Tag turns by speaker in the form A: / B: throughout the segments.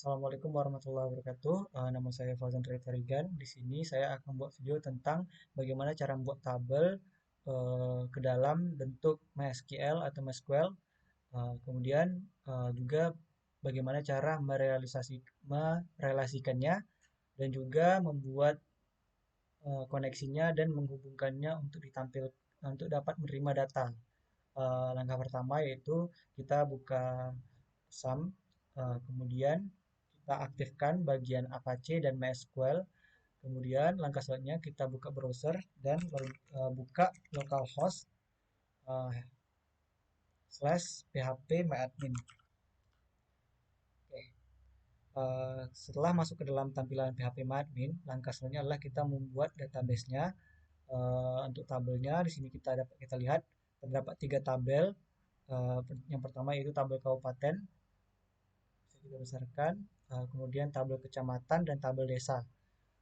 A: Assalamualaikum warahmatullahi wabarakatuh. Nama saya Fauzan Tarigan. Di sini saya akan buat video tentang bagaimana cara membuat tabel ke dalam bentuk MySQL atau MySQL. Kemudian juga bagaimana cara merelasikannya dan juga membuat koneksinya dan menghubungkannya untuk dapat menerima data. Langkah pertama yaitu kita buka SAM, kemudian kita aktifkan bagian Apache dan MySQL. Kemudian langkah selanjutnya kita buka browser dan buka localhost uh, /phpMyAdmin. Oke. Setelah masuk ke dalam tampilan phpMyAdmin, langkah selanjutnya adalah kita membuat database-nya. Untuk tabelnya di sini kita lihat terdapat tiga tabel. Yang pertama yaitu tabel kabupaten, bisa kita besarkan. Kemudian tabel kecamatan dan tabel desa.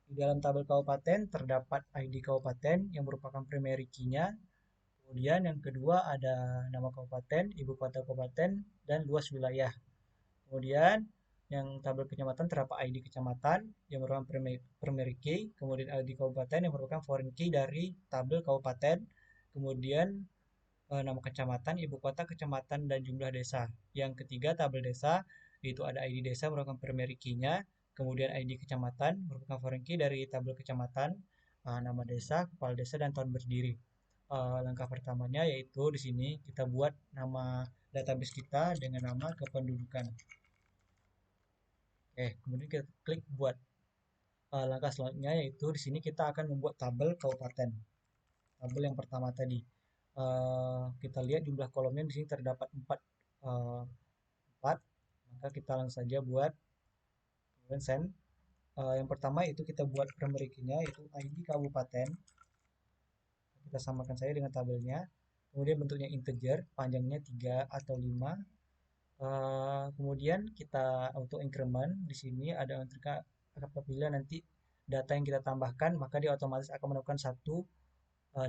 A: Di dalam tabel kabupaten terdapat ID kabupaten yang merupakan primary key-nya. Kemudian yang kedua ada nama kabupaten, ibu kota kabupaten, dan luas wilayah. Kemudian yang tabel kecamatan terdapat ID kecamatan yang merupakan primary key, kemudian ID kabupaten yang merupakan foreign key dari tabel kabupaten, kemudian nama kecamatan, ibu kota kecamatan, dan jumlah desa. Yang ketiga tabel desa, yaitu ada ID desa merupakan primary key-nya, kemudian ID kecamatan merupakan foreign key dari tabel kecamatan, nama desa, kepala desa, dan tahun berdiri. Langkah pertamanya yaitu di sini kita buat nama database kita dengan nama kependudukan. Kemudian kita klik buat. Langkah selanjutnya yaitu di sini kita akan membuat tabel kabupaten. Tabel yang pertama tadi. Kita lihat jumlah kolomnya di sini terdapat 4. eh, 4. Maka kita langsung saja buat kemudian send. Yang pertama itu kita buat primary key-nya yaitu ID kabupaten. Kita samakan saja dengan tabelnya. Kemudian bentuknya integer, panjangnya 3 atau 5. Kemudian kita auto increment. Di sini ada apabila nanti data yang kita tambahkan maka dia otomatis akan menemukan satu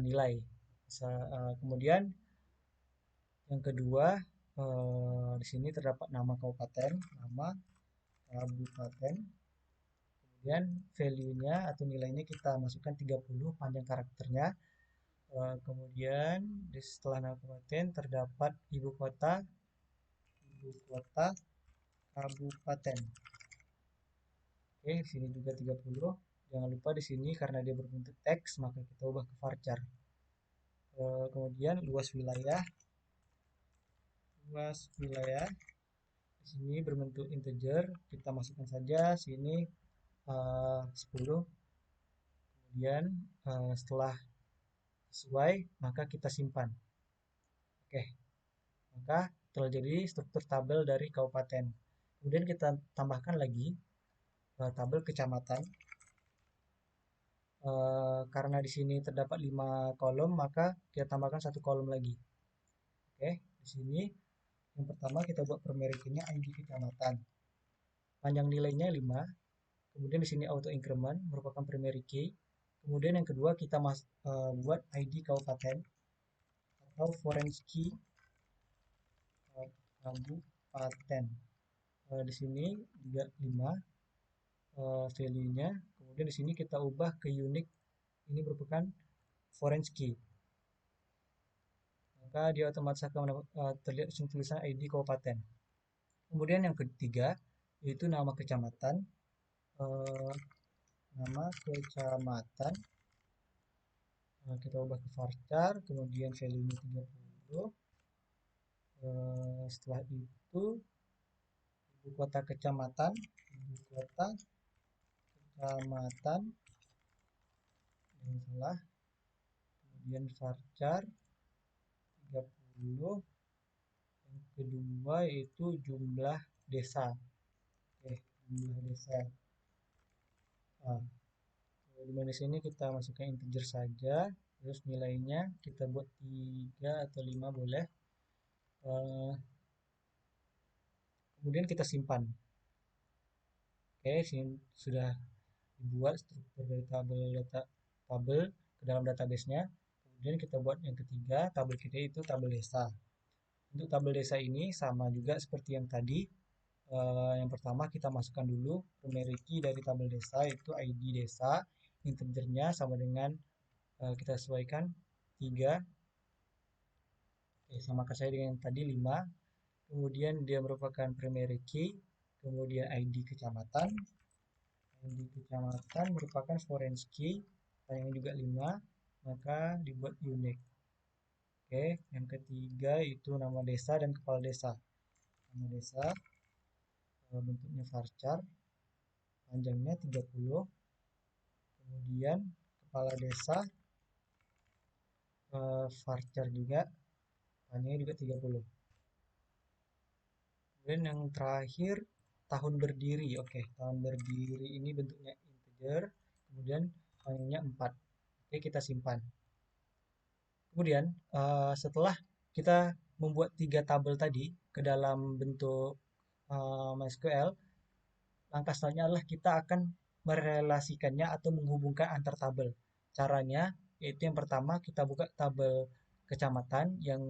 A: nilai. Kemudian yang kedua, di sini terdapat nama kabupaten, nama kabupaten. Kemudian value-nya atau nilainya kita masukkan 30 panjang karakternya. Kemudian setelah nama kabupaten terdapat ibu kota kabupaten. Oke, di sini juga 30. Jangan lupa di sini karena dia berbentuk teks maka kita ubah ke varchar. Kemudian luas wilayah di sini berbentuk integer, kita masukkan saja sini 10. Kemudian setelah sesuai maka kita simpan. Oke, maka telah jadi struktur tabel dari kabupaten. Kemudian kita tambahkan lagi tabel kecamatan. Karena di sini terdapat 5 kolom maka kita tambahkan satu kolom lagi. Oke, di sini yang pertama kita buat primary key-nya ID kecamatan. Panjang nilainya 5. Kemudian di sini auto increment merupakan primary key. Kemudian yang kedua kita buat ID kabupaten atau foreign key kabupaten. Di sini juga 5 value-nya. Kemudian di sini kita ubah ke unique. Ini merupakan foreign key. Maka dia otomatis akan terlihat tulisan ID kabupaten. Kemudian yang ketiga yaitu nama kecamatan. Nama kecamatan kita ubah ke varchar, kemudian value-nya 30. Setelah itu ibu kota kecamatan yang salah, kemudian varchar 30. Yang kedua yaitu jumlah desa. Jumlah desa. Di sini kita masukkan integer saja, terus nilainya kita buat 3 atau 5 boleh. Kemudian kita simpan. Sini sudah dibuat struktur dari tabel ke dalam database-nya. Kemudian kita buat yang ketiga, tabel kita itu tabel desa. Untuk tabel desa ini sama juga seperti yang tadi. Yang pertama kita masukkan dulu primary key dari tabel desa, yaitu ID desa, integernya sama dengan kita sesuaikan 3, sama saya dengan yang tadi 5. Kemudian dia merupakan primary key, kemudian ID kecamatan. ID kecamatan merupakan foreign key, yang juga 5, maka dibuat unique. Oke, yang ketiga itu nama desa dan kepala desa. Nama desa bentuknya varchar, panjangnya 30. Kemudian kepala desa varchar juga, panjangnya juga 30. Kemudian yang terakhir tahun berdiri. Oke, tahun berdiri ini bentuknya integer, kemudian panjangnya 4. Oke, kita simpan. Kemudian setelah kita membuat 3 tabel tadi ke dalam bentuk MySQL, langkah selanjutnya adalah kita akan merelasikannya atau menghubungkan antar tabel. Caranya yaitu yang pertama kita buka tabel kecamatan yang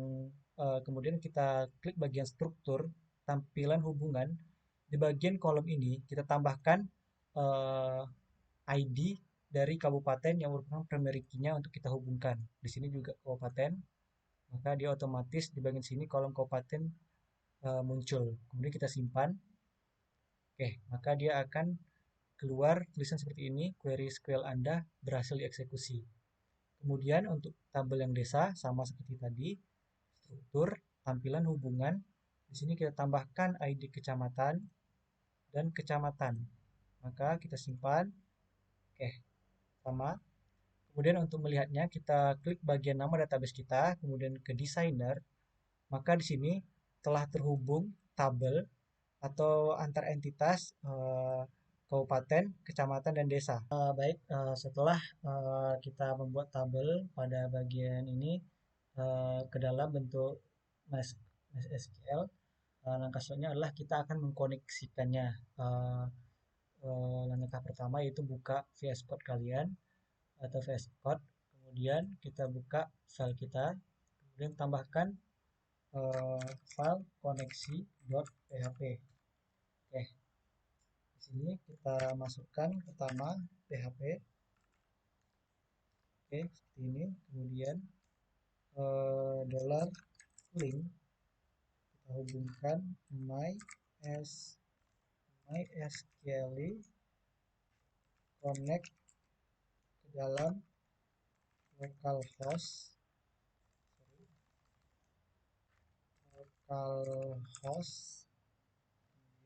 A: kemudian kita klik bagian struktur, tampilan hubungan. Di bagian kolom ini kita tambahkan eh, ID dari kabupaten yang merupakan primary key-nya untuk kita hubungkan. Di sini juga kabupaten, maka dia otomatis di bagian sini kolom kabupaten muncul. Kemudian kita simpan. Oke, maka dia akan keluar tulisan seperti ini, query SQL Anda berhasil dieksekusi. Kemudian untuk tabel yang desa sama seperti tadi, struktur, tampilan hubungan. Di sini kita tambahkan ID kecamatan dan kecamatan. Maka kita simpan. Oke, sama. Kemudian untuk melihatnya kita klik bagian nama database kita, kemudian ke designer. Maka di sini telah terhubung tabel atau antar entitas kabupaten, kecamatan, dan desa. Baik, setelah kita membuat tabel pada bagian ini ke dalam bentuk MySQL, langkah selanjutnya adalah kita akan mengkoneksikannya. Uh, Langkah pertama yaitu buka VS Code kalian atau VS Code, kemudian kita buka file kita, kemudian tambahkan file koneksi.php. Oke, di sini kita masukkan pertama PHP. Oke, seperti ini. Kemudian dollar link kita hubungkan MySQL connect ke dalam localhost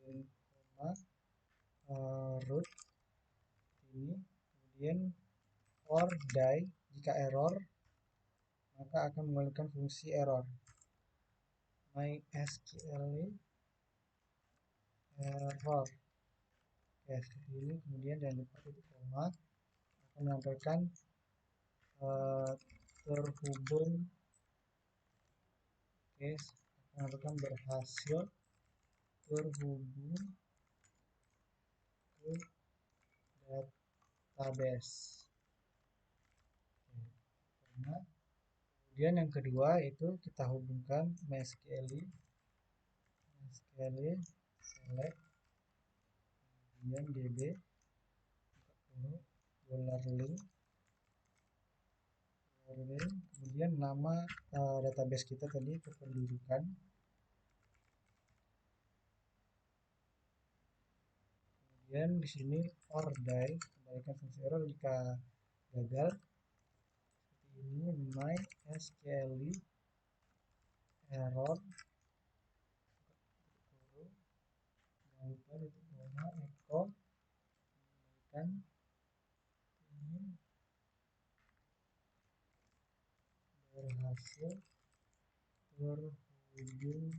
A: kemudian koma root ini, kemudian or die. Jika error maka akan menggunakan fungsi error. MySQL error. Oke, seperti ini. Kemudian jangan lupa titik koma akan menampilkan terhubung. Oke, akan menampilkan berhasil terhubung ke database. Oke, kemudian yang kedua itu kita hubungkan MySQL select, kemudian db $link, kemudian nama database kita tadi kependudukan, kemudian di sini or die, kembalikan fungsi error jika gagal. Seperti ini, MySQL error, jangan lupa titik koma echo, kembalikan ini berhasil terhubung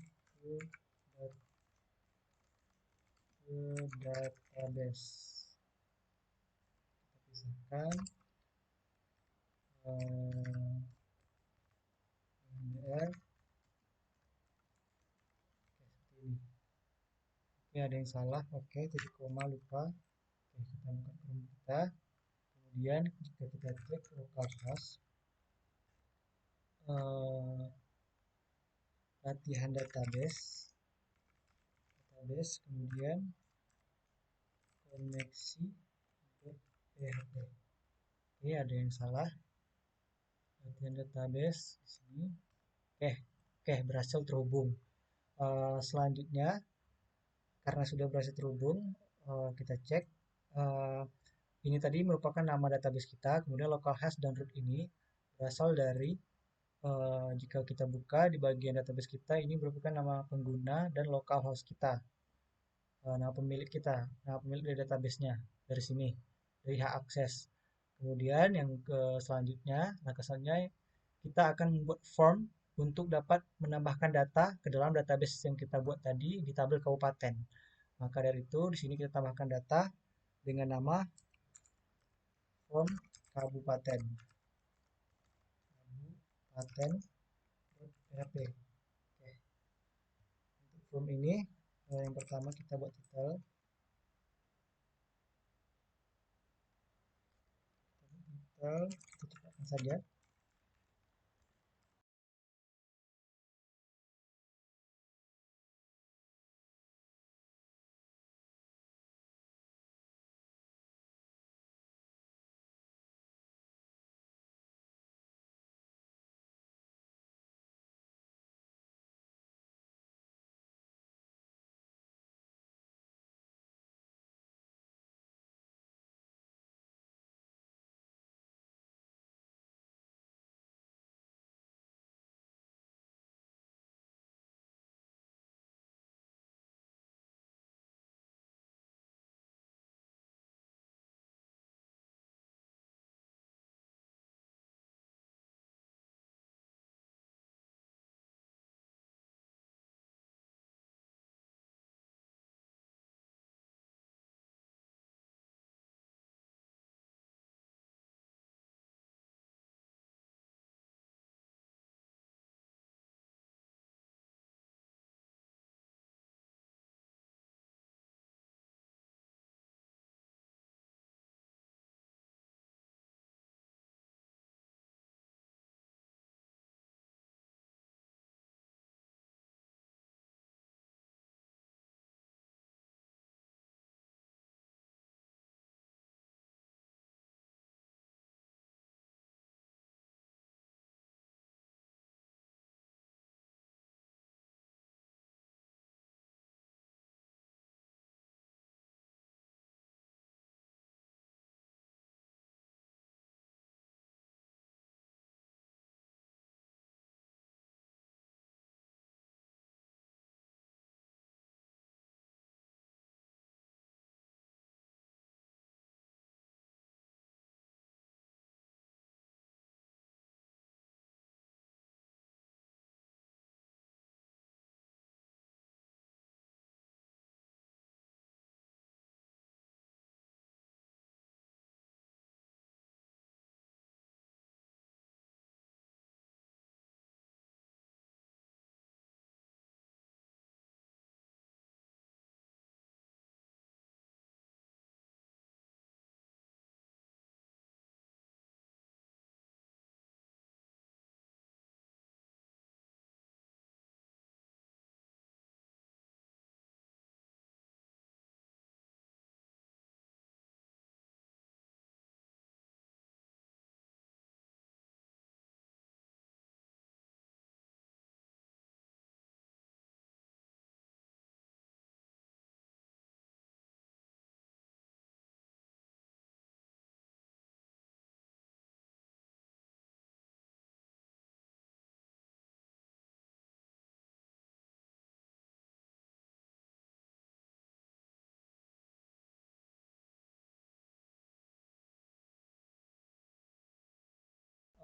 A: ke database. Kita pisahkan MDR. Oke, seperti ini. Oke, ada yang salah. Oke, titik koma lupa. Oke, kita buka Chrome kita. Kemudian jika kita cek localhost latihan database database, kemudian koneksi PHP. Oke, ada yang salah. Latihan database di sini. Oke, berhasil terhubung. Selanjutnya, karena sudah berhasil terhubung, kita cek. Eh, ini tadi merupakan nama database kita, kemudian localhost dan root ini berasal dari jika kita buka di bagian database kita, ini merupakan nama pengguna dan localhost kita, nama pemilik kita, nama pemilik dari database-nya dari sini, dari hak akses. Kemudian yang selanjutnya, langkah selanjutnya kita akan membuat form untuk dapat menambahkan data ke dalam database yang kita buat tadi di tabel kabupaten. Maka dari itu di sini kita tambahkan data dengan nama form kabupaten. Kabupaten.php. Oke. Untuk form ini yang pertama kita buat titel. Kita cepatkan saja.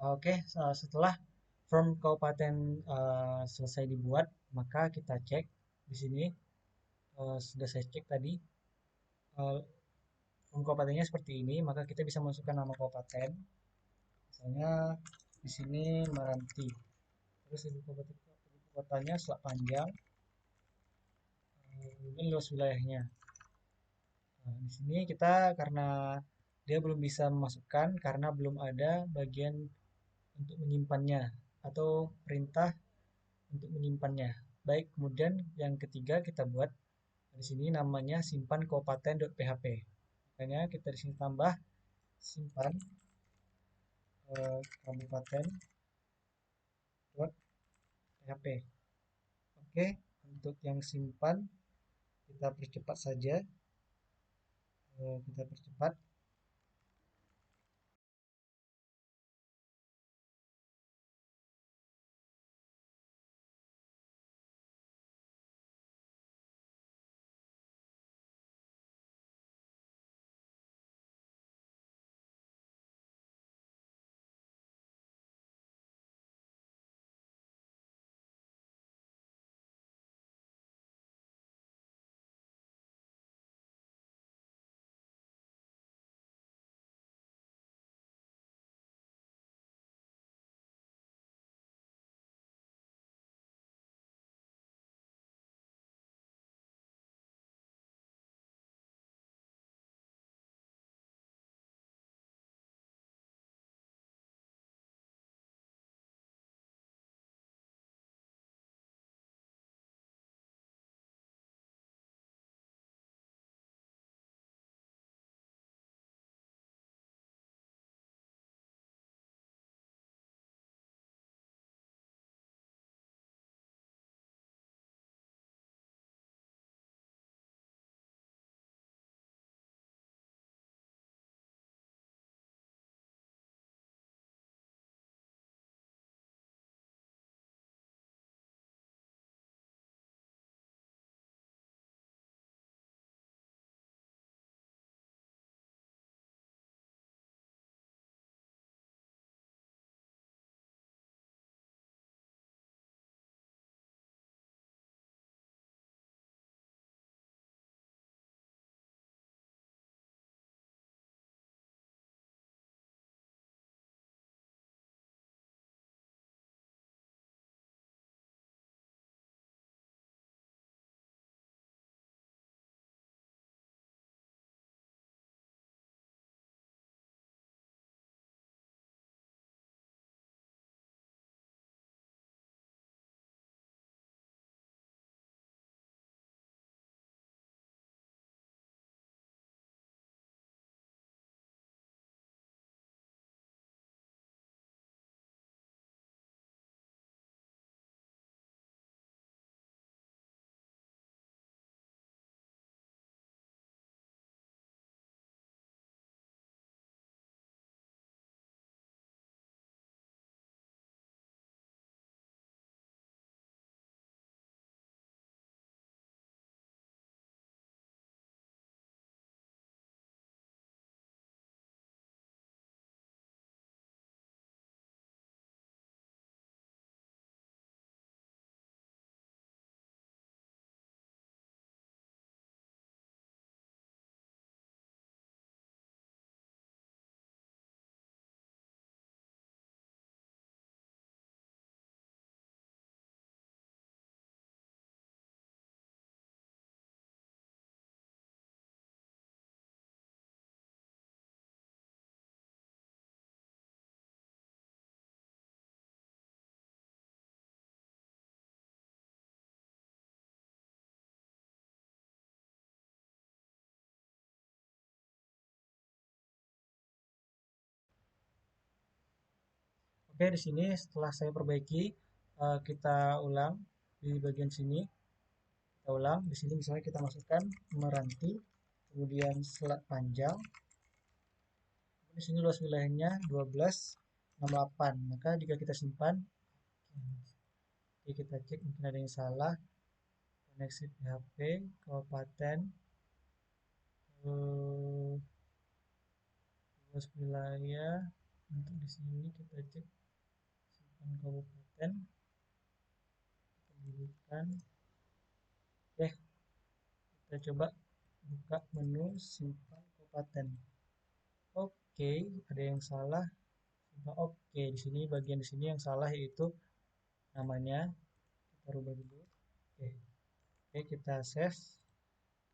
A: Oke, setelah form kabupaten selesai dibuat, maka kita cek di sini. Sudah saya cek tadi, eh, form kabupatennya seperti ini, maka kita bisa masukkan nama kabupaten. Misalnya di sini Meranti. Terus ibu kotanya Selat Panjang, kemudian luas wilayahnya. Nah, di sini kita karena dia belum bisa memasukkan karena belum ada bagian untuk menyimpannya atau perintah untuk menyimpannya. Baik, kemudian yang ketiga kita buat Di sini namanya simpan kaupaten.php. Makanya kita di sini tambah simpan kabupaten.php. Oke, untuk yang simpan kita percepat saja. Kita percepat. Oke, di sini setelah saya perbaiki, kita ulang di bagian sini. Kita ulang di sini misalnya kita masukkan meranti, kemudian selat panjang. Di sini luas wilayahnya 12,68. Maka jika kita simpan, oke, kita cek mungkin ada yang salah. Koneksi PHP, kabupaten, luas wilayah. Untuk di sini kita cek simpan kabupaten, kita Oke, kita coba buka menu simpan kabupaten. Oke, ada yang salah. Oke, di sini bagian di sini yang salah yaitu namanya. Kita rubah dulu. Oke, oke kita save.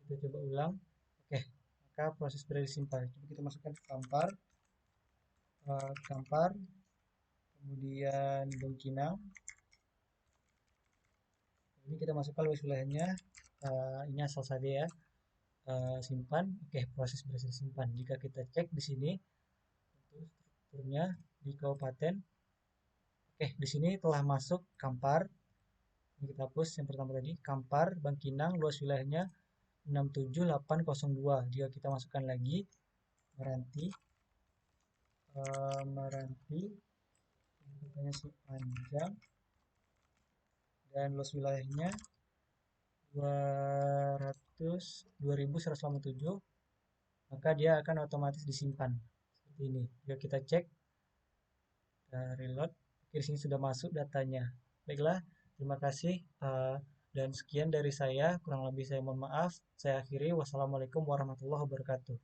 A: Kita coba ulang. Oke, maka proses berada disimpan. Coba kita masukkan ke kampar, kampar, kemudian Bengkinang. Ini kita masukkan luas wilayahnya ini asal saja ya. Simpan. Oke, proses berhasil simpan. Jika kita cek di sini untuk strukturnya di kabupaten, oke, di sini telah masuk Kampar. Ini kita hapus yang pertama tadi, Kampar, Bangkinang, luas wilayahnya 67802. Jika kita masukkan lagi Meranti, Meranti, katanya si panjang dan luas wilayahnya 2187, maka dia akan otomatis disimpan seperti ini. Jika kita cek, kita reload, oke, di sini sudah masuk datanya. Baiklah, terima kasih, dan sekian dari saya. Kurang lebih saya mohon maaf. Saya akhiri. Wassalamualaikum warahmatullahi wabarakatuh.